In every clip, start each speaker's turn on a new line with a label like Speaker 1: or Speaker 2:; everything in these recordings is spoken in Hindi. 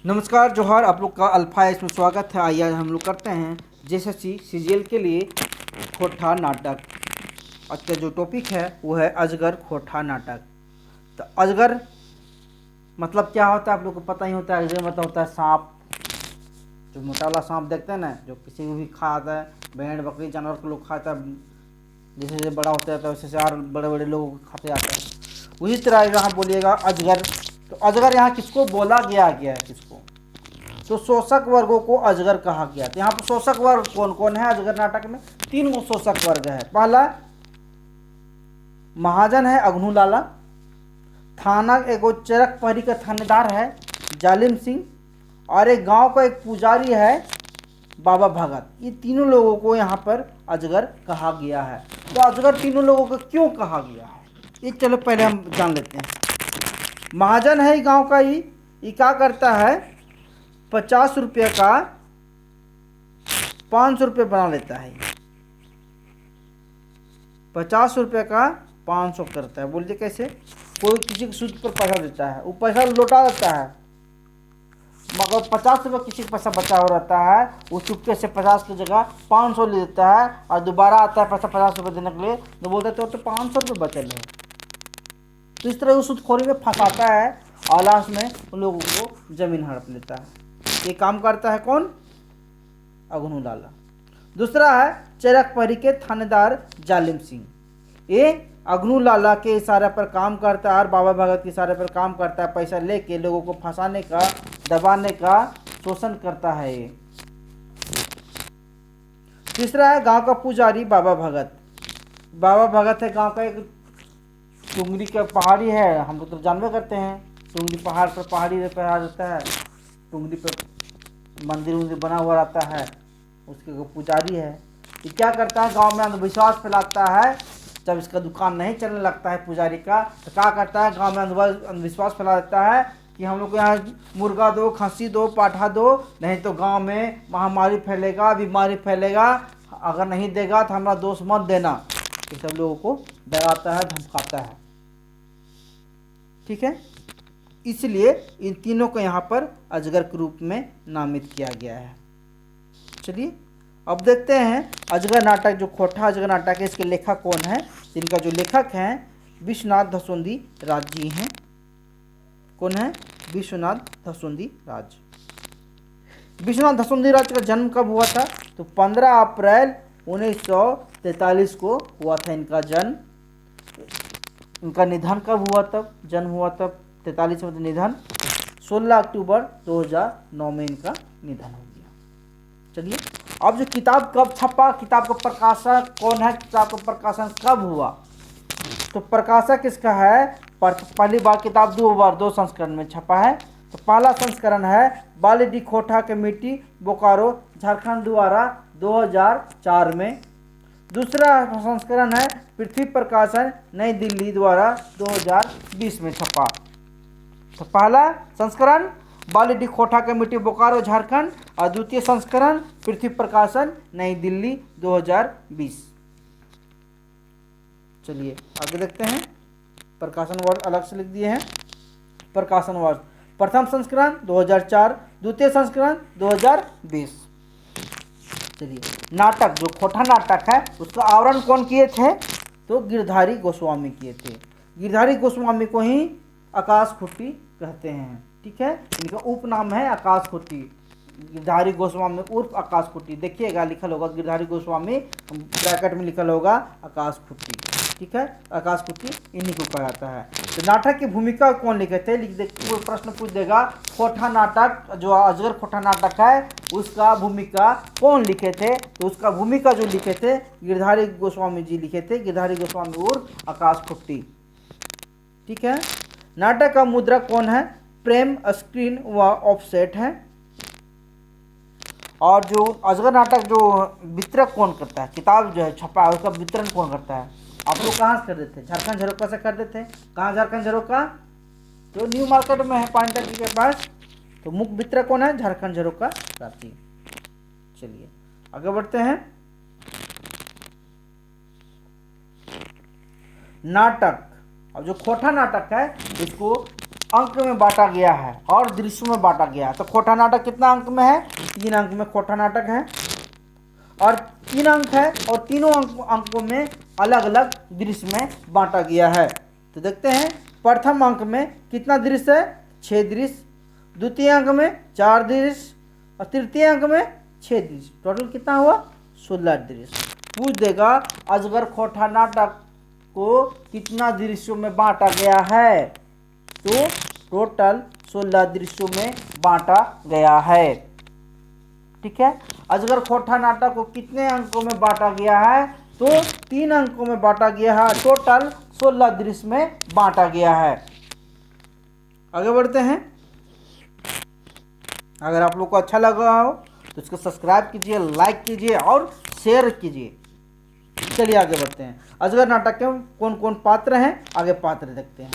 Speaker 1: नमस्कार जोहार, आप लोग का अल्फा इसमें स्वागत है। आइए आज हम लोग करते हैं जेएसएससी सीजीएल के लिए खोटा नाटक। आज का जो टॉपिक है वो है अजगर खोटा नाटक। तो अजगर मतलब क्या होता है आप लोग को पता ही होता है। अजगर मतलब होता है सांप, जो मोटा वाला सांप देखते हैं ना, जो किसी को भी खाता है, भेड़ बकरी जानवर को लोग खाता है। जैसे जैसे बड़ा होता जाता है वैसे और बड़े बड़े लोग खाते जाते हैं। उसी तरह यहाँ बोलिएगा अजगर। तो अजगर यहाँ किसको बोला गया है, किसको? तो शोषक वर्गों को अजगर कहा गया। तो यहाँ पर शोषक वर्ग कौन कौन है अजगर नाटक में? 3 गो शोषक वर्ग है। पहला महाजन है अघनू लाला, थाना एगो चरक पहरी का थानेदार है जालिम सिंह, और एक गांव का एक पुजारी है बाबा भगत। ये तीनों लोगों को यहाँ पर अजगर कहा गया है। तो अजगर तीनों लोगों को क्यों कहा गया है, ये चलो पहले हम जान लेते हैं। महाजन है गांव का, ये क्या करता है, 50 रुपये का 500 रुपये बना लेता है। 50 रुपये का 500 करता है। बोलिए कैसे? कोई किसी को सूद पर पैसा देता है, वो पैसा लौटा देता है, मगर 50 रुपये किसी का पैसा बचा हुआ रहता है, वो चुपके से 50 की जगह 500 ले देता है और दोबारा आता है पैसा 50 रुपये देने के लिए, तो बोलते तो 500 रुपये बचल है। तो इस तरह वो सूदखोरी में फंसाता है और लास्ट में उन लोगों को जमीन हड़प लेता है। ये काम करता है कौन? अघनू लाला। दूसरा है चरक पहरी के थानेदार जालिम सिंह। ये अघनू लाला के इशारे पर काम करता है और बाबा भगत के इशारे पर काम करता है। पैसा लेके लोगों को फंसाने का, दबाने का, शोषण करता है ये। तीसरा है गांव का पुजारी बाबा भगत। बाबा भगत है गांव का एक टुंगरी का पहाड़ी है, हम लोग तो जानवे करते हैं। टुंगरी पहाड़ पर पहाड़ी रहता है, टुंगरी पर मंदिर उंदिर बना हुआ रहता है, उसके को पुजारी है। ये क्या करता है, गांव में अंधविश्वास फैलाता है। जब इसका दुकान नहीं चलने लगता है पुजारी का, तो क्या करता है, गांव में अंधविश्वास फैला देता है कि हम लोग को यहाँ मुर्गा दो, खस्सी दो, पाठा दो, नहीं तो गांव में महामारी फैलेगा, बीमारी फैलेगा, अगर नहीं देगा तो हमारा दोस्त मत देना। ये सब लोगों को डराता है, धमकाता है। ठीक है, इसलिए इन तीनों को यहाँ पर अजगर के रूप में नामित किया गया है। चलिए अब देखते हैं अजगर नाटक, जो खोटा अजगर नाटक है, इसके लेखक कौन है। इनका जो लेखक हैं विश्वनाथ धसोंदी राज जी हैं। कौन है? विश्वनाथ धसोंदी राज। विश्वनाथ धसोंदी राज का जन्म कब हुआ था? तो 15 अप्रैल 1943 को हुआ था इनका जन्म। इनका निधन कब हुआ? तब जन्म हुआ तब 43 में, निधन 16 अक्टूबर 2009 में इनका निधन हो गया। चलिए अब जो किताब कब छपा, किताब का प्रकाशक कौन है, किताब का प्रकाशन कब हुआ? तो प्रकाशक इसका है, पहली बार किताब 2 संस्करण में छपा है। तो पहला संस्करण है बाली डी खोटा कमेटी बोकारो झारखंड द्वारा 2004 में। दूसरा संस्करण है पृथ्वी प्रकाशन नई दिल्ली द्वारा 2020 में छपा। तो पहला संस्करण बाली डी खोटा कमेटी बोकारो झारखंड और द्वितीय संस्करण पृथ्वी प्रकाशन नई दिल्ली 2020। चलिए आगे देखते हैं। प्रकाशन वर्ष अलग से लिख दिए हैं। प्रकाशन वर्ष प्रथम संस्करण 2004, द्वितीय संस्करण 2020। चलिए नाटक, जो खोटा नाटक है उसका आवरण कौन किए थे? तो गिरधारी गोस्वामी किए थे। गिरधारी गोस्वामी को ही आकाश खुट्टी कहते हैं। ठीक है, इनका उपनाम है आकाश खुट्टी। गिरधारी गोस्वामी उर्फ आकाश खुट्टी, देखिएगा लिखल होगा गिरधारी गोस्वामी, ब्रैकेट में लिखल होगा आकाश खुट्टी। ठीक है, आकाश खुट्टी इन्हीं को कहा जाता है। तो नाटक की भूमिका कौन लिखे थे? लिख दे, कोई प्रश्न पूछ देगा, खोटा नाटक जो अजगर खोटा नाटक है उसका भूमिका कौन लिखे थे? तो उसका भूमिका जो लिखे थे गिरधारी गोस्वामी जी लिखे थे। गिरधारी गोस्वामी उर्फ आकाश खुट्टी। ठीक है, नाटक का मुद्रक कौन है? प्रेम स्क्रीन व ऑफसेट है। और जो अजगर नाटक जो वितरक कौन करता है, किताब जो है छपा है उसका वितरण कौन करता है? आप लोग कहाँ से कर देते? झारखंड झरोका से कर देते। कहाँ झारखंड झरोका? जो न्यू मार्केट में है पानी टंकी के पास। तो मुख्य वितरक कौन है? झारखंड झरोका रांची। चलिए आगे बढ़ते हैं। नाटक, अब जो खोटा नाटक है इसको अंक में बांटा गया है और दृश्यों में बांटा गया है। तो खोटा नाटक कितना अंक में है? 3 अंक में खोटा नाटक है और 3 अंक है और तीनों अंकों में अलग अलग दृश्य में बांटा गया है। तो देखते हैं प्रथम अंक में कितना दृश्य है? 6 दृश्य, द्वितीय अंक में 4 दृश्य और तृतीय अंक में 6 दृश्य, टोटल कितना हुआ? 16 दृश्य। पूछ देगा अजगर खोटा नाटक को कितना दृश्यों में बांटा गया है? तो टोटल 16 दृश्यों में बांटा गया है। ठीक है, अजगर खोटा नाटक को कितने अंकों में बांटा गया है? तो 3 अंकों में बांटा गया है, टोटल 16 दृश्य में बांटा गया है। आगे बढ़ते हैं। अगर आप लोग को अच्छा लगा हो तो इसको सब्सक्राइब कीजिए, लाइक कीजिए और शेयर कीजिए। चलिए आगे बढ़ते हैं। अजगर नाटक के कौन कौन पात्र हैं? आगे पात्र देखते हैं।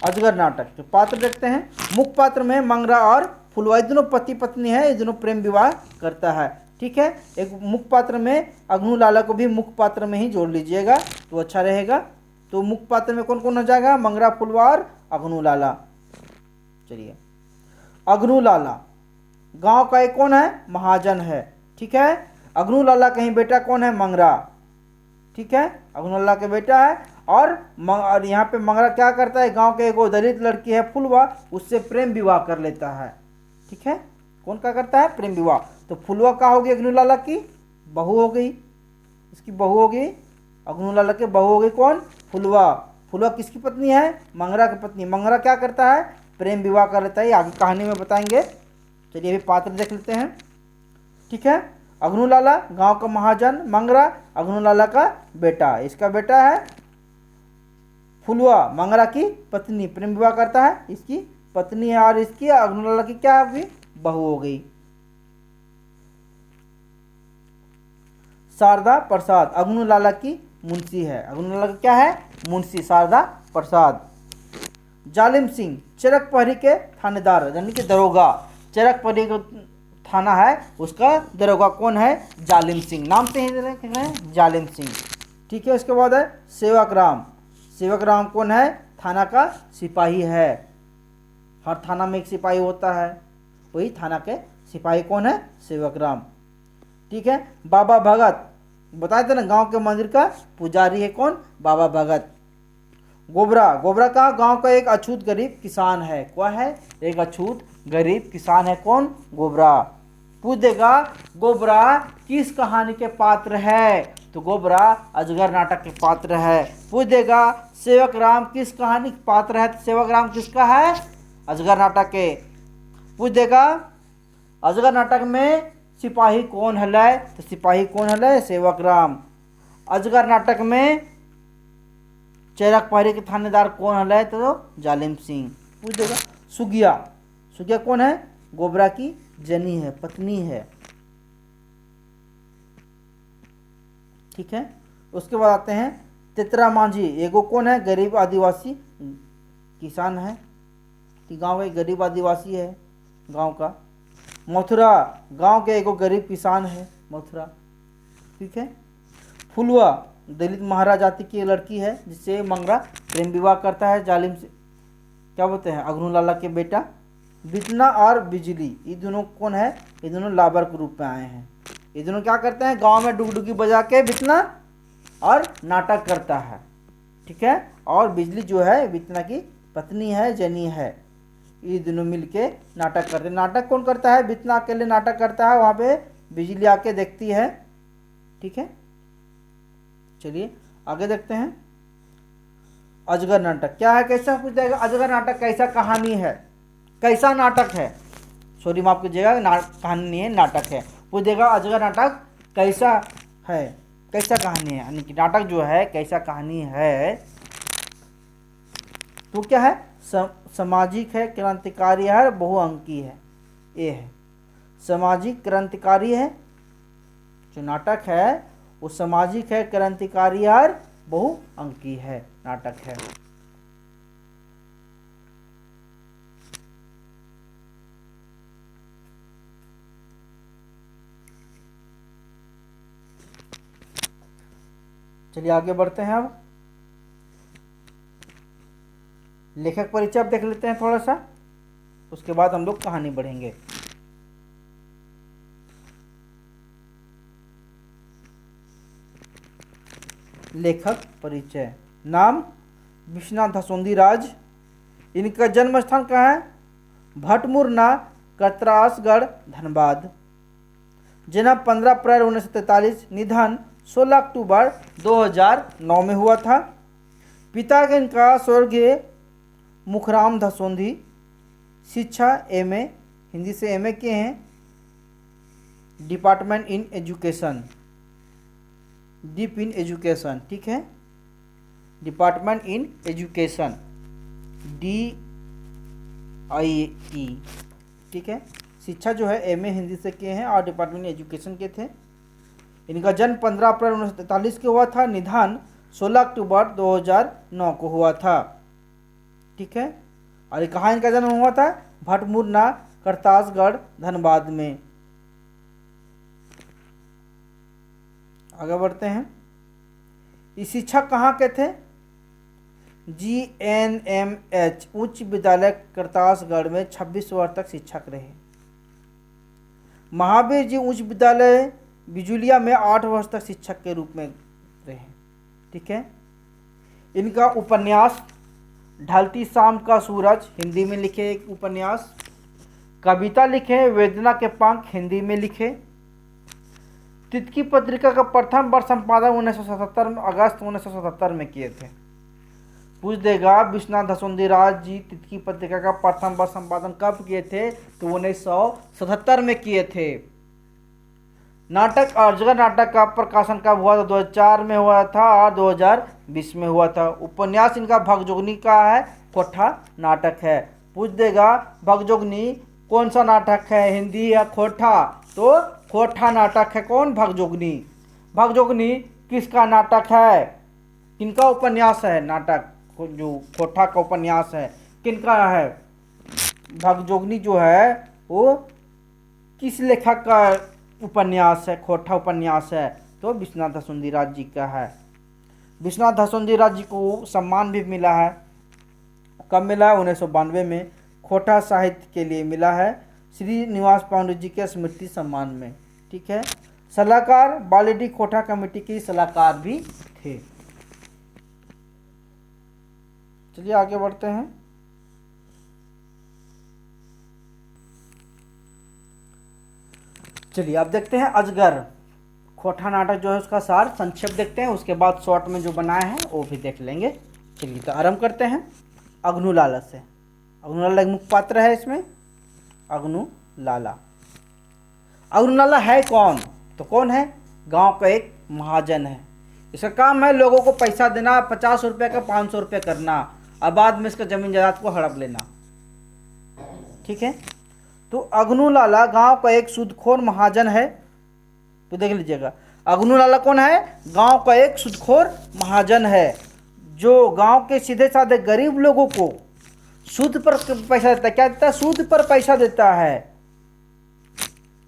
Speaker 1: अजगर नाटक के पात्र देखते हैं। मुख्य पात्र में मंगरा और फुलवा, दोनों पति पत्नी है, ये दोनों प्रेम विवाह करता है। ठीक है, एक मुख्य पात्र में अग्नु लाला को भी मुख्य पात्र में ही जोड़ लीजिएगा तो अच्छा रहेगा। तो मुख्य पात्र में कौन कौन हो जाएगा? मंगरा, फुलवा और अग्नु लाला। चलिए, अग्नु लाला गांव का एक कौन है? महाजन है। ठीक है, अग्नु लाला कहीं बेटा कौन है? मंगरा। ठीक है, अग्नु लाला के बेटा है और यहाँ पे मंगरा क्या करता है? गांव के एक दलित लड़की है फुलवा, उससे प्रेम विवाह कर लेता है। ठीक है, कौन क्या करता है? प्रेम विवाह। तो फुलवा का हो गई? अग्नु लाला की बहू हो गई, इसकी बहू हो गई, अग्नु लाला की बहू हो गई कौन? फुलवा। फुलवा किसकी पत्नी है? मंगरा की पत्नी। मंगरा क्या करता है? प्रेम विवाह कर लेता है, आगे कहानी में बताएंगे। चलिए अभी पात्र देख लेते हैं। ठीक है, अग्नु लाला गांव का महाजन, मंगरा अग्नु लाला का बेटा, इसका बेटा है फुलवा, मंगरा की पत्नी, प्रेम विवाह करता है, इसकी पत्नी है और इसकी अग्नु लाला की क्या होगी? बहू हो गई। शारदा प्रसाद अग्नु लाला की मुंशी है। अग्नु लाला का क्या है? मुंशी, शारदा प्रसाद। जालिम सिंह चरक प्रहरी के थानेदार, यानी कि दरोगा। चरक प्रहरी का थाना है, उसका दरोगा कौन है? जालिम सिंह। नाम से ही दे रहे हैं जालिम सिंह। ठीक है, उसके बाद है सेवक राम। सेवक राम कौन है? थाना का सिपाही है। हर थाना में एक सिपाही होता है, वही थाना के सिपाही कौन है? सेवक राम। ठीक है, बाबा भगत बताए थे ना, गांव के मंदिर का पुजारी है कौन? बाबा भगत। गोबरा, गोबरा का गांव का एक अछूत गरीब किसान है। क्या है? एक अछूत गरीब किसान है कौन? गोबरा। पूछ देगा गोबरा किस कहानी के पात्र है? तो गोबरा अजगर नाटक के पात्र है। पूछ देगा सेवक राम किस कहानी के पात्र है? तो सेवक राम किसका है? अजगर नाटक के। पूछ देगा अजगर नाटक में सिपाही कौन हलै? तो सिपाही कौन हलै? सेवक राम। अजगर नाटक में चरक प्रहरी के थानेदार कौन हलै? तो जालिम सिंह। पूछ देगा सुगिया, सुगिया कौन है? गोबरा की जनी है, पत्नी है। ठीक है, उसके बाद आते हैं तितरा मांझी। एगो कौन है? गरीब आदिवासी किसान है, कि गांव का गरीब आदिवासी है गांव का। मथुरा गांव के एगो गरीब किसान है, मथुरा। ठीक है, फुलवा दलित महाराज जाति की लड़की है जिससे मंगरा प्रेम विवाह करता है जालिम से, क्या बोलते हैं? अग्नु लाला के बेटा। बितना और बिजली, ये दोनों कौन है? ये दोनों लाबर के रूप में आए हैं। ये दोनों क्या करते हैं? गांव में डुगडुगी बजा के बितना और नाटक करता है। ठीक है, और बिजली जो है बितना की पत्नी है, जनी है। ये दोनों मिलके नाटक करते हैं। नाटक कौन करता है? बितना अकेले नाटक करता है, वहाँ पे बिजली आके देखती है। ठीक है, चलिए आगे देखते हैं। अजगर नाटक क्या है? कैसा पूछ जाएगा? अजगर नाटक कैसा कहानी है? कैसा नाटक है? सॉरी माफ कीजिएगा, कहानी नहीं है, नाटक है। पूछ देगा अजगर नाटक कैसा है? कैसा कहानी है, यानी कि नाटक जो है कैसा कहानी है? तो क्या है? सामाजिक है, क्रांतिकारी है, बहुअंकी है। ये है सामाजिक क्रांतिकारी है, जो नाटक है वो सामाजिक है, क्रांतिकारी और बहुअंकी है नाटक है। चलिए आगे बढ़ते हैं। अब लेखक परिचय अब देख लेते हैं थोड़ा सा, उसके बाद हम लोग कहानी बढ़ेंगे। लेखक परिचय। नाम विश्वनाथ धसोंदी राज। इनका जन्म स्थान कहाँ है? भटमुरना, कतरासगढ़, धनबाद। जन्म 15 अप्रैल 1943, निधन 16 अक्टूबर 2009 में हुआ था। पिता के इनका स्वर्गीय मुखराम धसोंदी। शिक्षा एमए, हिंदी से एमए किए हैं, department in education, deep in education, ठीक है, डिपार्टमेंट इन एजुकेशन, DIE, ठीक है। शिक्षा जो है एमए हिंदी से किए हैं और डिपार्टमेंट एजुकेशन के थे। इनका जन्म 15 अप्रैल 1943 को हुआ था। निधन 16 अक्टूबर 2009 को हुआ था, ठीक है। और ये कहाँ इनका जन्म हुआ था? भटमुरना, करतासगढ़, धनबाद में। आगे बढ़ते हैं। ये शिक्षक कहाँ के थे? GNMH उच्च विद्यालय करतासगढ़ में 26 वर्ष तक शिक्षक रहे। महावीर जी उच्च विद्यालय बिजुलिया में 8 वर्ष तक शिक्षक के रूप में रहे, ठीक है। इनका उपन्यास ढलती शाम का सूरज, हिंदी में लिखे एक उपन्यास। कविता लिखे वेदना के पंख, हिंदी में लिखे। तितकी पत्रिका का प्रथम वर्ष संपादन 1977 में, अगस्त 1977 में किए थे। पूछ देगा विश्वनाथ धसोंदी राज जी तितकी पत्रिका का प्रथम वर्ष संपादन कब किए थे? तो 1977 में किए थे। नाटक अजगर नाटक का प्रकाशन कब हुआ? तो 2004 में हुआ था और 2020 में हुआ था। उपन्यास इनका भगजोगनी का है, खोठा नाटक है। पूछ देगा भगजोगनी कौन सा नाटक है, हिंदी या खोठा? तो खोठा नाटक है। कौन? भगजोगनी। भगजोगनी किसका नाटक है? किनका उपन्यास है? नाटक जो खोठा का उपन्यास है किनका है? भगजोगनी जो है वो किस लेखक का उपन्यास है? खोठा उपन्यास है, तो विश्वनाथ धसोंदी राज जी का है। विश्वनाथ धसोंदी राज जी को सम्मान भी मिला है। कब मिला है? 1992 में खोठा साहित्य के लिए मिला है, श्री निवास पांडे जी के स्मृति सम्मान में, ठीक है। सलाहकार बालीडी खोठा कमेटी के सलाहकार भी थे। चलिए आगे बढ़ते हैं। चलिए अब देखते हैं अजगर खोठा नाटक जो है उसका सार संक्षेप देखते हैं, उसके बाद शॉर्ट में जो बनाए हैं वो भी देख लेंगे। चलिए तो आरंभ करते हैं अग्नु लाला से। अग्नु लाला एक मुख्य पात्र है इसमें, अग्नु लाला। अग्नु लाला है कौन? तो कौन है? गांव का एक महाजन है। इसका काम है लोगों को पैसा देना, 50 रुपये का 500 रुपये करना और बाद में इसका जमीन जायदाद को हड़प लेना, ठीक है। तो अग्नु लाला गांव का एक सूदखोर महाजन है। तो देख लीजिएगा अग्नु लाला कौन है? गांव का एक सूदखोर महाजन है जो गांव के सीधे साधे गरीब लोगों को सूद पर पैसा देता है। क्या देता है? सूद पर पैसा देता है,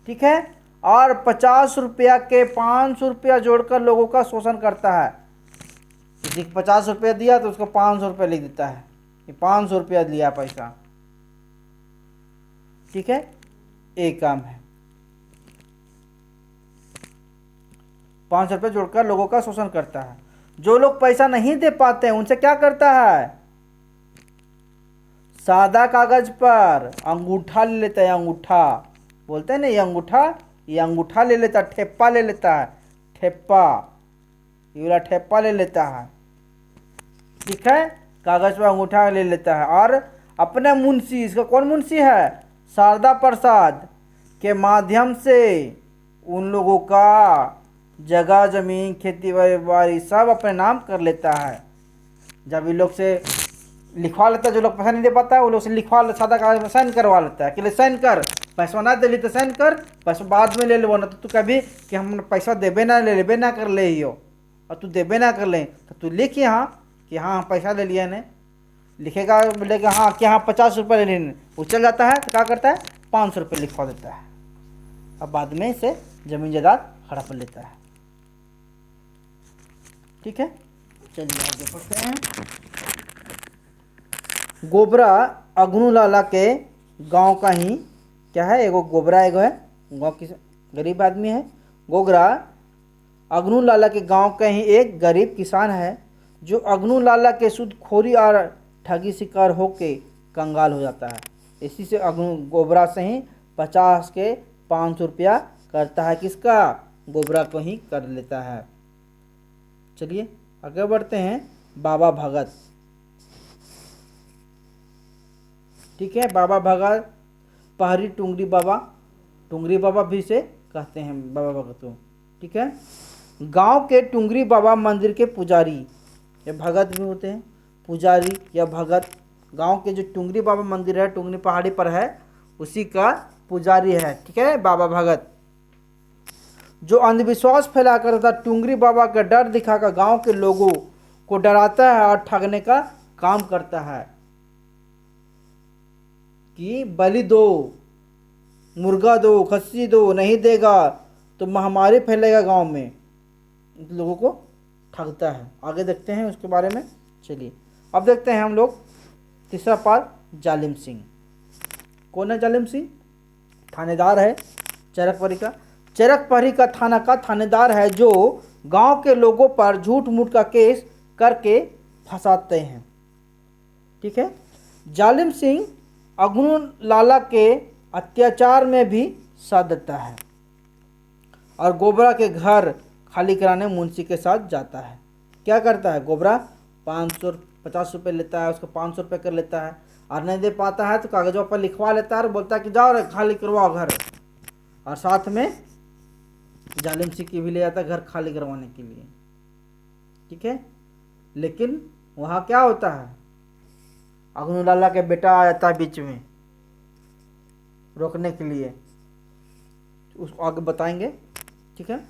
Speaker 1: ठीक है। और 50 रुपया के 500 रुपया जोड़कर लोगों का शोषण करता है। किसी को 50 रुपया दिया तो उसको 500 रुपया लिख देता है कि 500 रुपया लिया पैसा, ठीक है। एक काम है 500 रुपये जोड़कर लोगों का शोषण करता है। जो लोग पैसा नहीं दे पाते हैं उनसे क्या करता है? सादा कागज पर अंगूठा ले लेता है। अंगूठा बोलते हैं ना, ये अंगूठा ले लेता है, ठेप्पा ले लेता है, ठेप्पा, ये वाला ठेप्पा ले लेता है, ठीक है। कागज पर अंगूठा ले लेता है और अपने मुंशी, इसका कौन मुंशी है? शारदा प्रसाद के माध्यम से उन लोगों का जगह जमीन खेती बाड़ी सब अपने नाम कर लेता है। जब ये लोग से लिखवा लेता है, जो लोग पैसा नहीं दे पाता है वो लोग से लिखवा लेता, सादा कागज में साइन करवा लेता है कि ले साइन कर, पैसा ना दे ली तो साइन कर, पैसा बाद में ले लो ना तो तू कभी कि हम पैसा देबे ना ले लेबे ना कर ले ही हो और तू देबे ना कर ले तो तू लिख यहाँ कि हाँ पैसा ले लिया ने, लिखेगा बोलेगा हाँ कि हाँ 50 रुपये ले लेने, वो चल जाता है तो क्या करता है 500 रुपये लिखवा देता है अब बाद में इसे जमीन जायदाद हड़प लेता है, ठीक है। चलिए आगे बढ़ते हैं। गोबरा अगनू लाला के गांव का ही क्या है, एगो गोबरा एगो है गांव की गरीब आदमी है। गोबरा अगनू लाला के गांव का ही एक गरीब किसान है जो अगनू लाला के सूदखोरी और ठगी शिकार होके कंगाल हो जाता है। इसी से अगनू गोबरा से ही 50 के 500 रुपया करता है, किसका, गोबरा को ही कर लेता है। चलिए आगे बढ़ते हैं। बाबा भगत, ठीक है, बाबा भगत पहरी टुंगरी बाबा भी से कहते हैं बाबा भगत को, ठीक है। गांव के टुंगरी बाबा मंदिर के पुजारी या भगत भी होते हैं, पुजारी या भगत। गांव के जो टुंगरी बाबा मंदिर है, टुंगरी पहाड़ी पर है, उसी का पुजारी है, ठीक है, बाबा भगत। जो अंधविश्वास फैलाकर तथा टुंगरी बाबा का डर दिखाकर गांव के लोगों को डराता है और ठगने का काम करता है कि बलि दो, मुर्गा दो, खस्सी दो, नहीं देगा तो महामारी फैलेगा गांव में, लोगों को ठगता है। आगे देखते हैं उसके बारे में। चलिए अब देखते हैं हम लोग तीसरा पार्ट, जालिम सिंह। कौन है जालिम सिंह? थानेदार है चरकपरी का। चरकपरी का थाना का थानेदार है जो गांव के लोगों पर झूठ मूठ का केस करके फंसाते हैं, ठीक है। जालिम सिंह अगनू लाला के अत्याचार में भी साथ देता है और गोबरा के घर खाली कराने मुंशी के साथ जाता है। क्या करता है, गोबरा 550 रुपये लेता है, उसको 500 रुपये कर लेता है, और नहीं दे पाता है तो कागजों पर लिखवा लेता है और बोलता है कि जाओ रे खाली करवाओ घर, और साथ में जालिम सिंह की भी ले जाता है घर खाली करवाने के लिए, ठीक है। लेकिन वहाँ क्या होता है, अगनू लाला के बेटा आ जाता है बीच में रोकने के लिए, उसको आगे बताएंगे, ठीक है।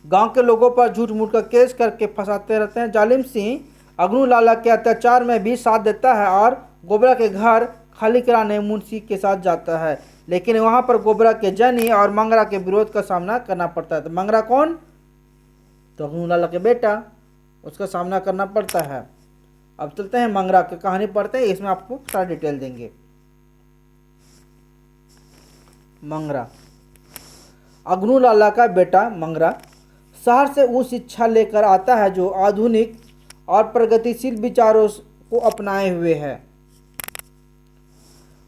Speaker 1: गांव के लोगों पर झूठ मूठ का केस करके फंसाते रहते हैं। जालिम सिंह अगनू लाला के अत्याचार में भी साथ देता है और गोबरा के घर खाली कराने मुंशी के साथ जाता है, लेकिन वहां पर गोबरा के जनी और मंगरा के विरोध का सामना करना पड़ता है। तो मंगरा कौन, तो अगनू लाला के बेटा, उसका सामना करना पड़ता है। अब चलते हैं मंगरा की कहानी पढ़ते हैं, इसमें आपको सारा डिटेल देंगे। मंगरा, अगनू लाला का बेटा मंगरा शहर से उच्च शिक्षा लेकर आता है जो आधुनिक और प्रगतिशील विचारों को अपनाए हुए है।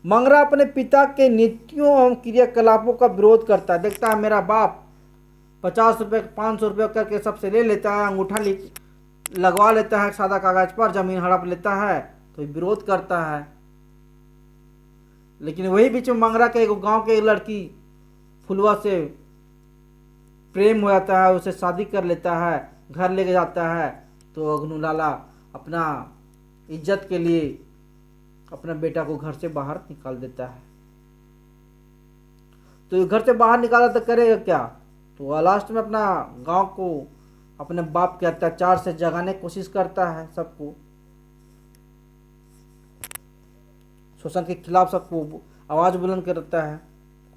Speaker 1: मंगरा अपने पिता के नीतियों एवं क्रियाकलापों का विरोध करता है। देखता है मेरा बाप 50 रुपये 500 रुपये करके सबसे ले लेता है, अंगूठा लगवा लेता है सादा कागज पर, जमीन हड़प लेता है, तो विरोध करता है। लेकिन वही बीच में मंगरा के एक गांव के एक लड़की फुलवा से प्रेम हो जाता है, उसे शादी कर लेता है, घर लेके जाता है। तो अगनू लाला अपना इज्जत के लिए अपना बेटा को घर से बाहर निकाल देता है। तो घर से बाहर निकाला तो करेगा क्या, तो लास्ट में अपना गांव को अपने बाप के अत्याचार से जगाने की कोशिश करता है, सबको शोषण के खिलाफ सबको आवाज बुलंद करता है।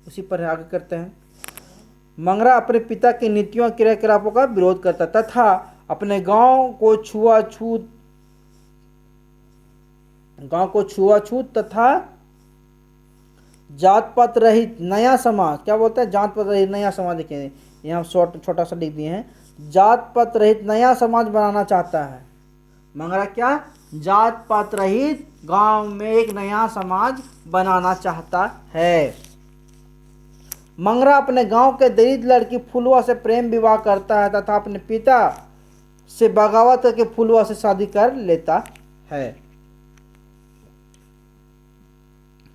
Speaker 1: उसी पर आगे करते हैं। मंगरा अपने पिता की नीतियों क्रियाकलापों का विरोध करता तथा अपने गांव को छुआछूत तथा जात पात रहित नया समाज, क्या बोलते हैं, जात पात रहित नया समाज, देखिए यहाँ छोटा सा लिख दिए हैं, जात पात रहित नया समाज बनाना चाहता है। मंगरा क्या, जात पात रहित गांव में एक नया समाज बनाना चाहता है। मंगरा अपने गांव के दरिद्र लड़की फुलवा से प्रेम विवाह करता है तथा अपने पिता से बगावत करके फुलवा से शादी कर लेता है।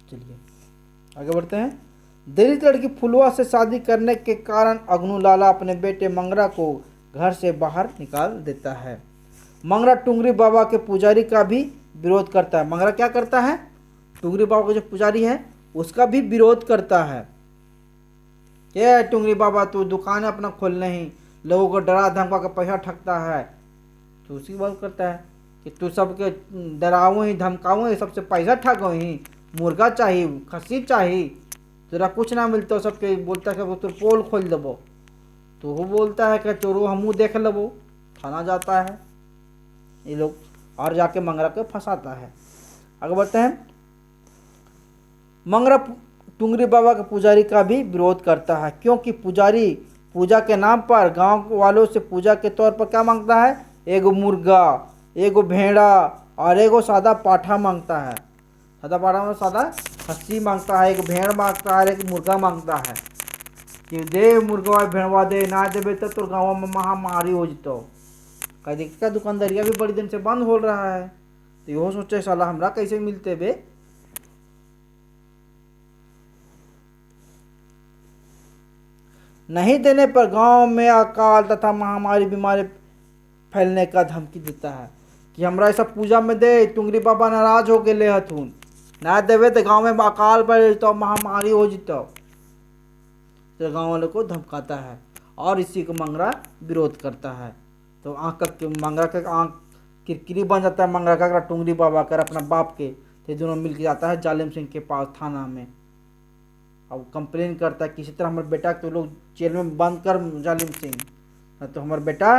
Speaker 1: चलिए आगे बढ़ते हैं। दरिद्र लड़की फुलवा से शादी करने के कारण अगनू लाला अपने बेटे मंगरा को घर से बाहर निकाल देता है। मंगरा टुंगरी बाबा के पुजारी का भी विरोध करता है। मंगरा क्या करता है, टुंगरी बाबा का जो पुजारी है उसका भी विरोध करता है। ये टुंगरी बाबा तू दुकान अपना खोलने ही लोगों को डरा धमका के पैसा ठगता है, तो उसी बात करता है कि तू सबके डराओ ही धमकाओ ही, सबसे पैसा ठगो ही, मुर्गा चाहिए, खस्सी चाहिए, तेरा कुछ ना मिलता, सबके बोलता है कि तू पोल खोल देबो, तो वो बोलता है कि चोरो हमू देख लेबो, थाना जाता है ये लोग और जाके मंगरा को फंसाता है। आगे बढ़ते हैं। मंगरा टुंगरी बाबा के पुजारी का भी विरोध करता है, क्योंकि पुजारी पूजा के नाम पर गांव वालों से पूजा के तौर पर क्या मांगता है, एगो मुर्गा, एगो भेड़ा और एगो सादा पाठा मांगता है। सादा पाठा में सादा खस्सी मांगता है, एक भेड़ मांगता है, एक मुर्गा मांगता है कि दे मुर्गा भेड़वा दे, ना देवे तो तोर गाँव में महामारी हो जतो। कह देख का दुकानदारिया भी बड़ी दिन से बंद हो रहा है, तो यो सोचे साला हमरा कैसे मिलते बे। नहीं देने पर गांव में अकाल तथा महामारी बीमारी फैलने का धमकी देता है कि हमरा ऐसा पूजा में दे, टुंगरी बाबा नाराज हो गए हथुन, ना देवे तो गांव में अकाल पड़ तो महामारी हो जतो। तो गांव वालों को धमकाता है और इसी को मंगरा विरोध करता है। तो आँख का मंगरा का आँख किरकिरी बन जाता है, मंगरा का टुंगरी बाबा कर अपना बाप के, तो दोनों मिल के जाता है जालिम सिंह के पास थाना में। अब कंप्लेन करता है किसी तरह हमारे बेटा तो लोग जेल में बंद कर जालिम सिंह, तो हमारे बेटा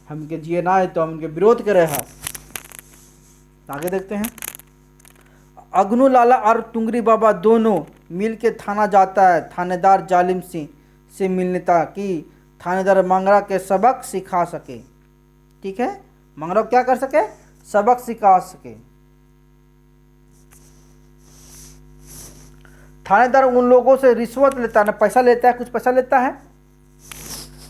Speaker 1: हमके जिए ना है तो हम इनके विरोध करे है। आगे देखते हैं। अग्नू लाला और टुंगरी बाबा दोनों मिल के थाना जाता है थानेदार जालिम सिंह से मिलने ताकि थानेदार मंगरा के सबक सिखा सके। ठीक है, मंगरा क्या कर सके, सबक सिखा सके। थानेदार उन लोगों से रिश्वत लेता है, पैसा लेता है, कुछ पैसा लेता है,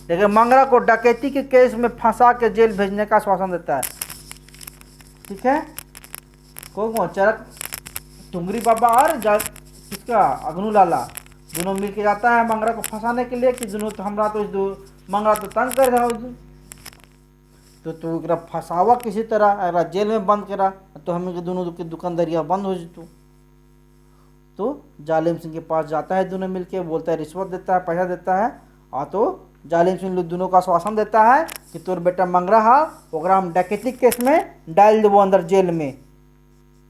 Speaker 1: लेकिन मंगरा को डकैती के केस में फंसा के जेल भेजने का आश्वासन देता है। ठीक है, कौन चरक टुंगरी बाबा और किसका अग्नू लाला दोनों मिल के जाता है मंगरा को फंसाने के लिए कि दोनों तो हमरा तो मंगरा तो तंग कर रहा हो, तो तू एकरा फंसावा किसी तरह, अगर जेल में बंद करा तो हमें दोनों की दुकानदारियाँ बंद हो जतू। तो जालिम सिंह के पास जाता है, दोनों मिलके बोलता है, रिश्वत देता है, पैसा देता है, और तो जालिम सिंह लोग दोनों का आश्वासन देता है कि तोर बेटा मंगरा हा ओकरा हम डकैती केस में डाल देवो अंदर जेल में।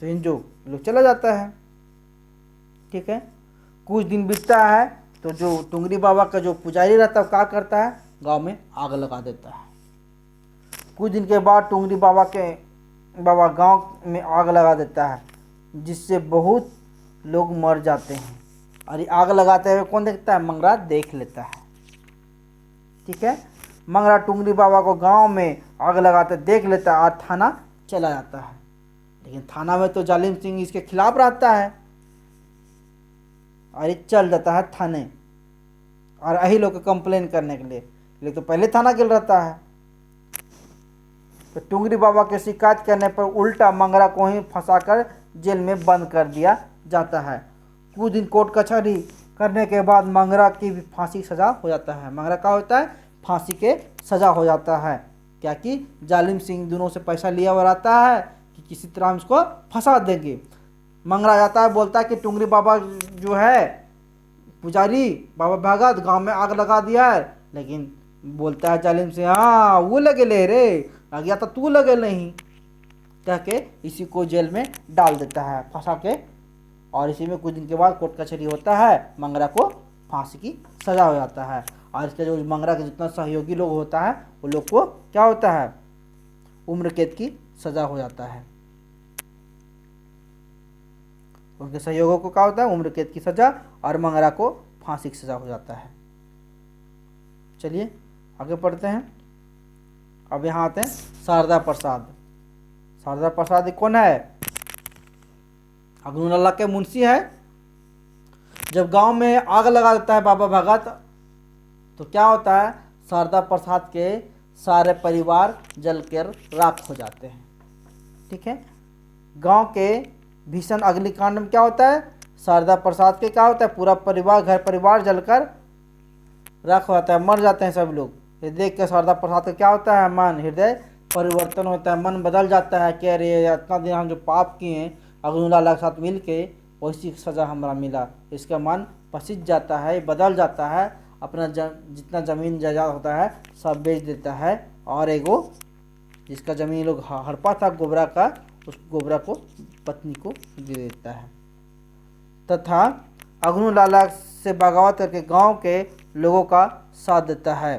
Speaker 1: तो इन जो लोग चला जाता है। ठीक है, कुछ दिन बीतता है तो जो टुंगरी बाबा का जो पुजारी रहता है क्या करता है, गांव में आग लगा देता है। कुछ दिन के बाद टुंगरी बाबा गांव में आग लगा देता है, जिससे बहुत लोग मर जाते हैं। और ये आग लगाते हुए कौन देखता है, मंगरा देख लेता है। ठीक है, मंगरा टुंगरी बाबा को गांव में आग लगाते देख लेता है और थाना चला जाता है। लेकिन थाना में तो जालिम सिंह इसके खिलाफ रहता है और ये चल जाता है थाने और यही लोग को कंप्लेन करने के लिए, लेकिन तो पहले थाना गिल रहता है। तो टुंगरी बाबा के शिकायत करने पर उल्टा मंगरा को ही फंसाकर जेल में बंद कर दिया जाता है। कुछ दिन कोर्ट कचहरी करने के बाद मंगरा की भी फांसी सज़ा हो जाता है। मंगरा का होता है, फांसी के सज़ा हो जाता है। क्या कि जालिम सिंह दोनों से पैसा लिया हुआ रहता है कि किसी तरह हम इसको फंसा देंगे। मंगरा जाता है, बोलता है कि टुंगरी बाबा जो है पुजारी बाबा भगत गांव में आग लगा दिया है, लेकिन बोलता है जालिम सिंह, हाँ वो लगे ले रे, आ गया तो तू लगे नहीं, कह के इसी को जेल में डाल देता है फंसा के। और इसी में कुछ दिन के बाद कोर्ट कचहरी होता है, मंगरा को फांसी की सज़ा हो जाता है। और इसके जो मंगरा के जितना सहयोगी लोग होता है वो लोग को क्या होता है, उम्र कैद की सज़ा हो जाता है। उनके सहयोगों को क्या होता है, उम्र कैद की सज़ा, और मंगरा को फांसी की सज़ा हो जाता है। चलिए आगे पढ़ते हैं। अब यहाँ आते हैं शारदा प्रसाद। शारदा प्रसाद कौन है, अग्नू लाला के मुंशी है। जब गांव में आग लगा देता है बाबा भगत, तो क्या होता है, शारदा प्रसाद के सारे परिवार जलकर राख हो जाते हैं। ठीक है, गांव के भीषण अग्निकांड में क्या होता है, शारदा प्रसाद के क्या होता है, पूरा परिवार घर परिवार जलकर राख हो जाता है, मर जाते हैं सब लोग। ये देख के शारदा प्रसाद का क्या होता है, मन हृदय परिवर्तन होता है, मन बदल जाता है कि अरे इतना दिन हम जो पाप किए हैं अग्नू लाला के साथ मिल के, वैसी सज़ा हमारा मिला। इसका मन पसीज जाता है, बदल जाता है, अपना जितना ज़मीन जायदाद होता है सब बेच देता है, और एगो जिसका ज़मीन लोग हड़पा था गोबरा का, उस गोबरा को पत्नी को दे देता है। तथा अग्नू लाला से बगावत करके गांव के लोगों का साथ देता है।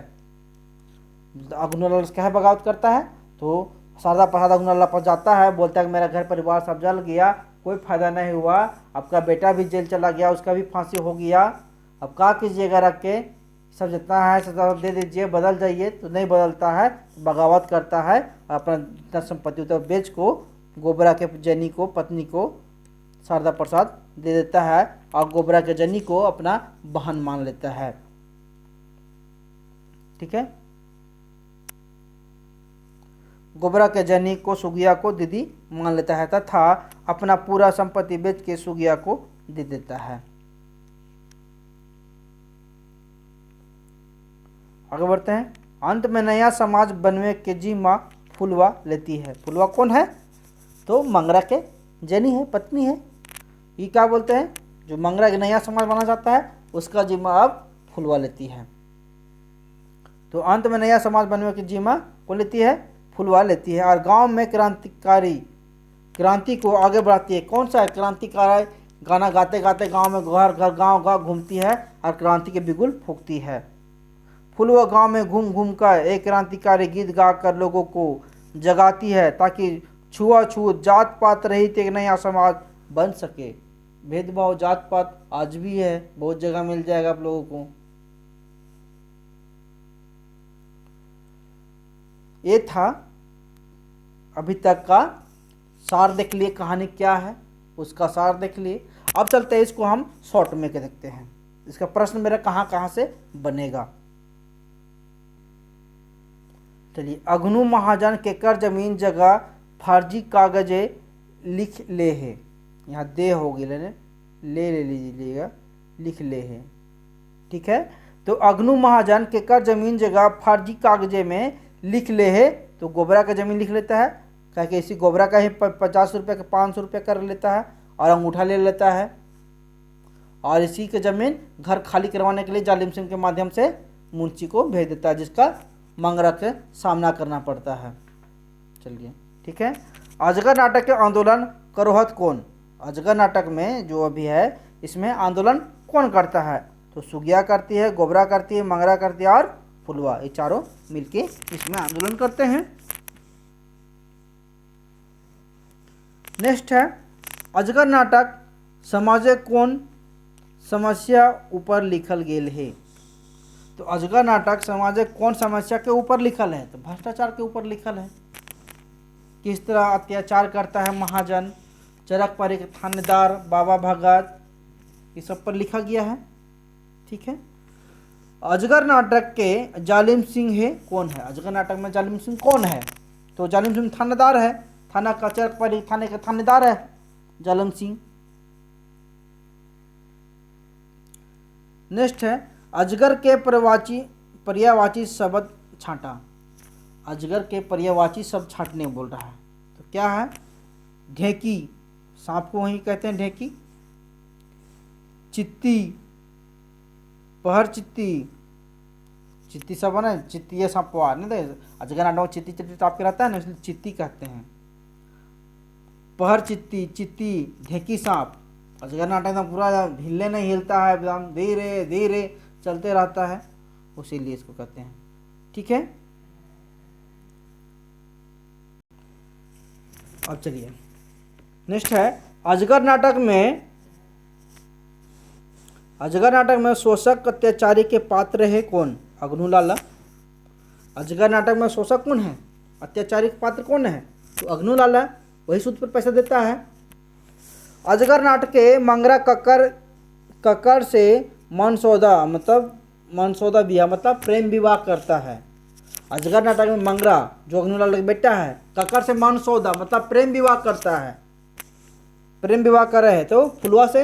Speaker 1: अग्नू लाला से क्या बगावत करता है, तो शारदा प्रसाद अग्नू लाला पर जाता है, बोलता है कि मेरा घर परिवार सब जल गया, कोई फायदा नहीं हुआ, आपका बेटा भी जेल चला गया, उसका भी फांसी हो गया। अब क्या कीजिएगा, रख के सब जितना है सब दे दीजिए, बदल जाइए। तो नहीं बदलता है, बगावत करता है, अपना जितना संपत्ति होता है बेच को गोबरा के जनी को, पत्नी को शारदा प्रसाद दे देता है और गोबरा के जनी को अपना बहन मान लेता है। ठीक है, गोबरा के जनी को सुगिया को दीदी मान लेता है तथा अपना पूरा संपत्ति बेच के सुगिया को दे देता है। आगे बढ़ते हैं। अंत में नया समाज बनने के जिम्मा फुलवा लेती है। फुलवा कौन है? तो मंगरा के जनी है, पत्नी है। ये क्या बोलते हैं, जो मंगरा के नया समाज बना जाता है उसका जिम्मा अब फुलवा लेती है। तो अंत में नया समाज बनने की जिम्मा कौन लेती है? फुलवा लेती है। और गांव में क्रांति को आगे बढ़ाती है। कौन सा है क्रांतिकारी? गाना गाते गाते गांव में घर घर गांव गांव घूमती है और क्रांति के बिगुल फूंकती है। फुलवा गांव में घूम घूम कर एक क्रांतिकारी गीत गाकर लोगों को जगाती है ताकि छुआछूत जात पात रहित एक नया समाज बन सके। भेदभाव जात पात आज भी है, बहुत जगह मिल जाएगा आप लोगों को। ये था अभी तक का सार, देख लिए कहानी क्या है उसका सार देख लिए। अब चलते हैं इसको हम शॉर्ट में के देखते हैं। इसका प्रश्न मेरा कहाँ कहाँ से बनेगा। चलिए, अग्नू महाजन के कर जमीन जगह फर्जी कागजे लिख ले है। यहाँ दे होगी, ले लीजिएगा, लिख ले है। ठीक है, तो अग्नू महाजन के कर जमीन जगह फर्जी कागजे में लिख ले है। तो गोबरा का जमीन लिख लेता है, क्या कि इसी गोबरा का ही 50 रुपये का 500 रुपये कर लेता है और अंगूठा ले लेता है। और इसी के जमीन घर खाली करवाने के लिए जालिम सिंह के माध्यम से मुंशी को भेज देता है, जिसका मंगरा के सामना करना पड़ता है। चलिए, ठीक है। अजगर नाटक के आंदोलन करोहत कौन? अजगर नाटक में जो अभी है इसमें आंदोलन कौन करता है? तो सुगिया करती है, गोबरा करती है, मंगरा करती है और फुलवा, ये चारों मिलके इसमें आंदोलन करते हैं। नेक्स्ट है, अजगर नाटक समाजे कौन समस्या ऊपर लिखल गेल है? तो अजगर नाटक समाजे कौन समस्या के ऊपर लिखल है? तो भ्रष्टाचार के ऊपर लिखल है। किस तरह अत्याचार करता है महाजन, चरक पर एक थानेदार, बाबा भगत, ये सब पर लिखा गया है। ठीक है। अजगर नाटक के जालिम सिंह है कौन है? अजगर नाटक में जालिम सिंह कौन है? तो जालिम सिंह थानेदार है, थाना का चरक पर थाने का थानेदार है जालिम सिंह। नेक्स्ट है, अजगर के पर्यायवाची शब्द छांटा। अजगर के पर्यायवाची शब्द छांटने बोल रहा है। तो क्या है? ढेकी, सांप को वही कहते हैं ढेकी। चित्ती, पहर चित्ती, चित्ती सब है ना, चित्ती ये सांपवा नहीं दे। अजगर नाटक में चित्ती चित्ती टाप के रहता है ना, इसलिए चित्ती कहते हैं। पहर चित्ती, चित्ती, ढेकी सांप। अजगर नाटक में पूरा हिले नहीं हिलता है, एकदम धीरे धीरे चलते रहता है, उसीलिए इसको कहते हैं। ठीक है। अब चलिए, नेक्स्ट है, अजगर नाटक में शोषक अत्याचारी के पात्र है कौन? अग्नू लाला। अजगर नाटक में शोषक कौन है, अत्याचारी के पात्र कौन है? तो अग्नू लाला, वही सूद पर पैसा देता है। अजगर नाटक के मंगरा कक्कर से मनसौदा मतलब मनसौदा बिया मतलब प्रेम विवाह करता है। अजगर नाटक में मंगरा जो अग्नू लाला का बेटा है, कक्कर से मनसौदा मतलब प्रेम विवाह करता है। प्रेम विवाह कर रहे हैं तो फुलवा से।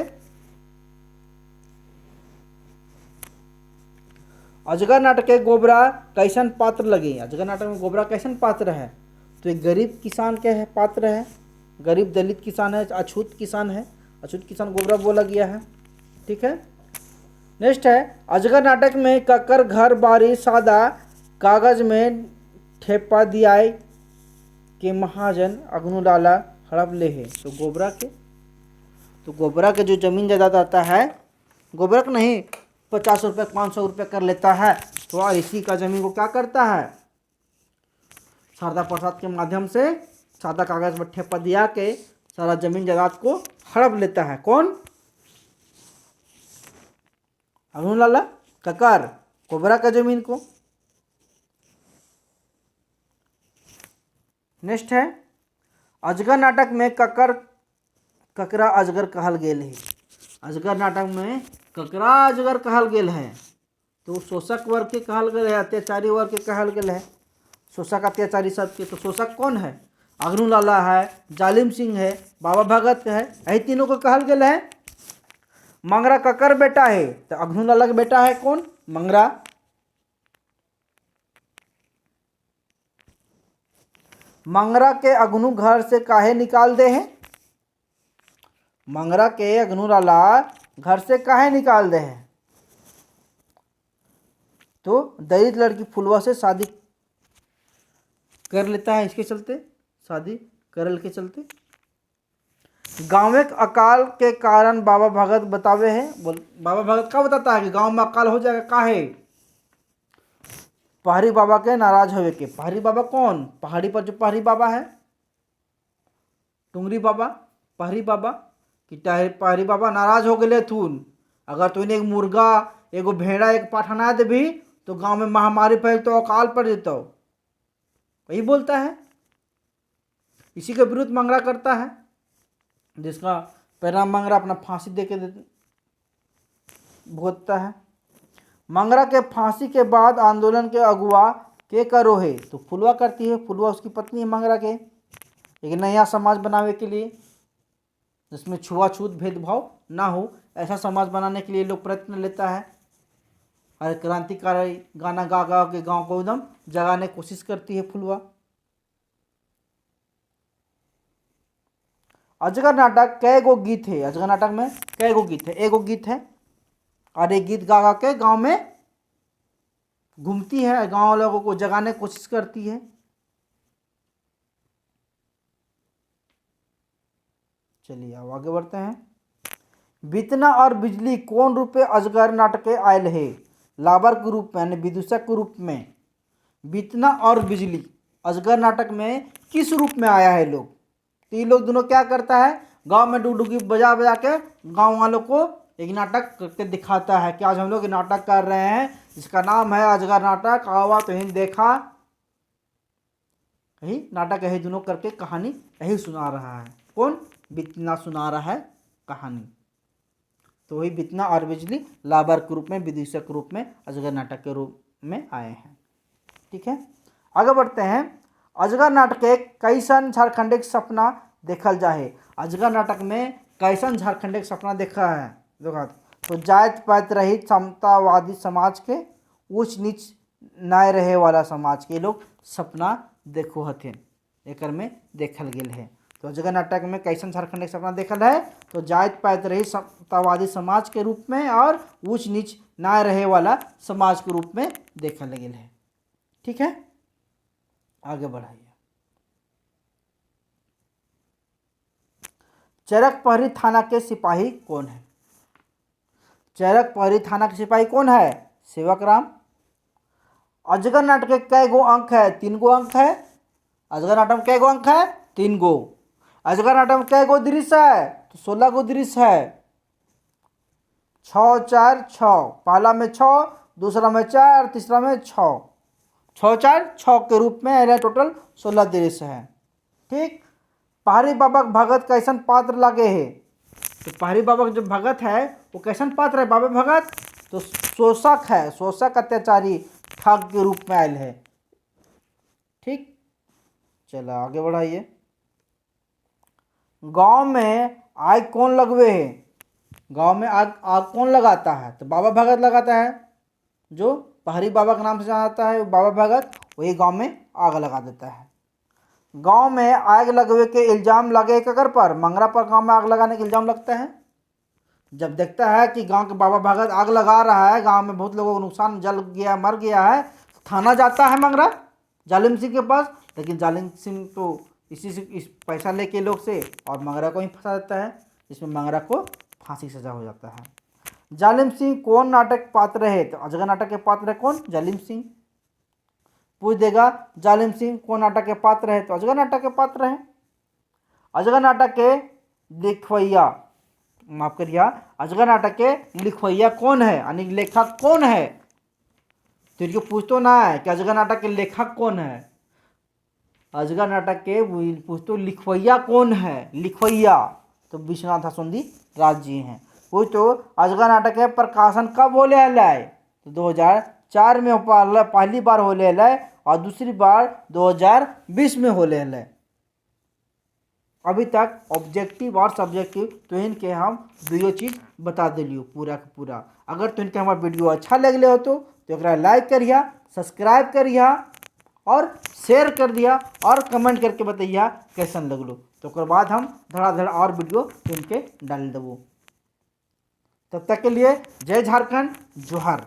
Speaker 1: अजगर नाटक के गोबरा कैसन पात्र लगे? अजगर नाटक में गोबरा कैसन पात्र है? तो एक गरीब किसान के है पात्र है, गरीब दलित किसान है, अछूत किसान है, अछूत किसान गोबरा बोला गया है। ठीक है। नेक्स्ट है, अजगर नाटक में कक्कर घर बारी सादा कागज में ठेपा दियाए के महाजन अग्नू लाला हड़प ले है। तो गोबरा के जो जमीन जायदाद आता है, गोबरा का नहीं 50 रुपये 500 रुपये कर लेता है। तो और इसी का जमीन को क्या करता है? शारदा प्रसाद के माध्यम से सादा कागज पर ठेपा दिया के सारा जमीन जायदाद को हड़प लेता है। कौन? अग्नू लाला ककर कोबरा का जमीन को। नेक्स्ट है अजगर नाटक में ककरा अजगर कहल गेल है। अजगर नाटक में ककरा अजगर कहल गेल है तो शोषक वर्ग के कहल गेल है, अत्याचारी वर्ग के कहल गेल है। शोषक अत्याचारी सबके, तो शोषक कौन है? अग्नू लाला है, जालिम सिंह है, बाबा भगत है, यही तीनों को कहल गेल है। मंगरा ककर बेटा है तो अग्नू लाला का बेटा है कौन? मंगरा। मंगरा के अग्नू घर से काहे निकाल दे हैं? मंगरा के अग्नू लाला घर से काहे निकाल दे हैं? तो दलित लड़की फुलवा से शादी कर लेता है, इसके चलते शादी करल के चलते। गाँव में अकाल के कारण बाबा भगत बतावे है। बोल बाबा भगत का बताता है कि गांव में अकाल हो जाएगा, काहे? पहाड़ी बाबा के नाराज होवे के। पहाड़ी बाबा कौन? पहाड़ी पर जो पहाड़ी बाबा है, टुंगरी बाबा, पहाड़ी बाबा कि पहाड़ी बाबा नाराज हो गए थून। अगर तूने एक मुर्गा, एगो भेड़ा, एक पाठना देवी तो गांव में महामारी फैल तो अकाल पड़ जेतो, वही बोलता है। इसी के विरुद्ध मंगरा करता है, जिसका परिणाम मंगरा अपना फांसी दे के भुगतता है। मंगरा के फांसी के बाद आंदोलन के अगुआ के करो है तो फुलवा करती है। फुलवा उसकी पत्नी है मंगरा के। एक नया समाज बनावे के लिए जिसमें छुआछूत भेदभाव ना हो, ऐसा समाज बनाने के लिए लोग प्रयत्न लेता है। और क्रांतिकारी गाना गा गा के गांव को एकदम जगाने की कोशिश करती है फुलवा। अजगर नाटक कै गो गीत है? अजगर नाटक में कै गो गीत है? एगो गीत है और एक गीत गा गा के गांव में घूमती है, गांव लोगों को जगाने की कोशिश करती है। चलिए अब आगे बढ़ते हैं। बितना और बिजली कौन रूपे अजगर नाटक आयल है? लाबर के रूप में, यानी विदूषक के रूप में। बितना और बिजली अजगर नाटक में किस रूप में आया है लोग? तो ये लोग दोनों क्या करता है? गांव में डुगडुगी बजा बजा के गांव वालों को एक नाटक करके दिखाता है कि आज हम लोग नाटक कर रहे हैं, इसका नाम है अजगर नाटक, आवा तो हिंद देखा। यही नाटक यही दोनों करके कहानी यही सुना रहा है। कौन? बितना सुना रहा है कहानी। तो वही बितना और बिजली लाबर के रूप में, विदूषक के रूप में, अजगर नाटक के रूप में आए हैं। ठीक है, आगे बढ़ते हैं। अजगर नाटक कैसन झारखंडिक सपना देखल जाए? अजगर नाटक में कैसन झारखंडिक सपना देखा है? देखा तो जात पात रहित समतावादी समाज के, ऊंच नीच नाय रहे वाला समाज के लोग सपना देखो हथिन, एकर में देखल गेल है। तो अजगर नाटक में कैसन झारखंडिक सपना देखल है? तो जात पात रहित समतावादी समाज के रूप में और ऊंच नीच ना रहे वाला समाज के रूप में देखल गेल है। ठीक है, आगे बढ़ाइए। चरक पहरी थाना के सिपाही कौन है? चरक पहरी थाना के सिपाही कौन है? सेवक राम। अजगर नाटक के कै गो अंक है? 3 गो अंक है। अजगर नाटक में कै गो अंक है? 3 गो। अजगर नाटक में कै गो दृश्य है? तो 16 गो दृश्य है। 6 4 6, पहला में 6, दूसरा में 4, तीसरा में 6, 6 4 6 के रूप में टोटल 16 दृश्य है। ठीक, पहाड़ी बाबा भगत कैसन पात्र लगे है? तो पहाड़ी बाबा जो भगत है वो कैसन पात्र है? बाबा भगत तो शोषक है, शोषक अत्याचारी ठग के रूप में आयल है। ठीक, चलो आगे बढ़ाइए। गांव में आग कौन लगवे है? गांव में आग कौन लगाता है? तो बाबा भगत लगाता है। जो पहाड़ी बाबा के नाम से जाना जाता है बाबा भगत, वही गांव में आग लगा देता है। गांव में आग लगवे के इल्जाम लगे ककर पर? मंगरा पर गांव में आग लगाने का इल्जाम लगता है। जब देखता है कि गांव के बाबा भगत आग लगा रहा है, गांव में बहुत लोगों को नुकसान, जल गया, मर गया है, तो थाना जाता है मंगरा जालिम सिंह के पास। लेकिन जालिम सिंह तो इसी से इस पैसा लेके लोग से और मंगरा को ही फंसा देता है, जिसमें मंगरा को फांसी सजा हो जाता है। जालिम सिंह कौन नाटक पात्र है? तो अजगर नाटक के पात्र है कौन? जालिम सिंह। पूछ देगा जालिम सिंह कौन नाटक के पात्र है? तो अजगर नाटक के पात्र है। अजगर नाटक के लिखवैया, माफ करिए, अजगर नाटक के लिखवैया कौन है यानी लेखक कौन है। तो इनको पूछ तो ना है कि अजगर नाटक के लेखक कौन है, अजगर नाटक के पूछ तो लिखवैया कौन है, लिखवैया तो विश्वनाथ आसुंदी राज जी हैं। पूछ तो अजगर नाटक के प्रकाशन कब होले है, तो 2004 में पहली बार होले है और दूसरी बार 2020 में होले है। अभी तक ऑब्जेक्टिव और सब्जेक्टिव तो इनके हम दुयो चीज बता दिलियो पूरा का पूरा। अगर तो इनके हमारा वीडियो अच्छा लगले हो तो एकरा लाइक करिए, सब्सक्राइब करिए और शेयर कर दिया और कमेंट करके बताइए कैसन लगलो। तो ओकर बाद हम धड़ाधड़ और वीडियो इनके डाल देबो। तब तक के लिए जय झारखंड, जोहार।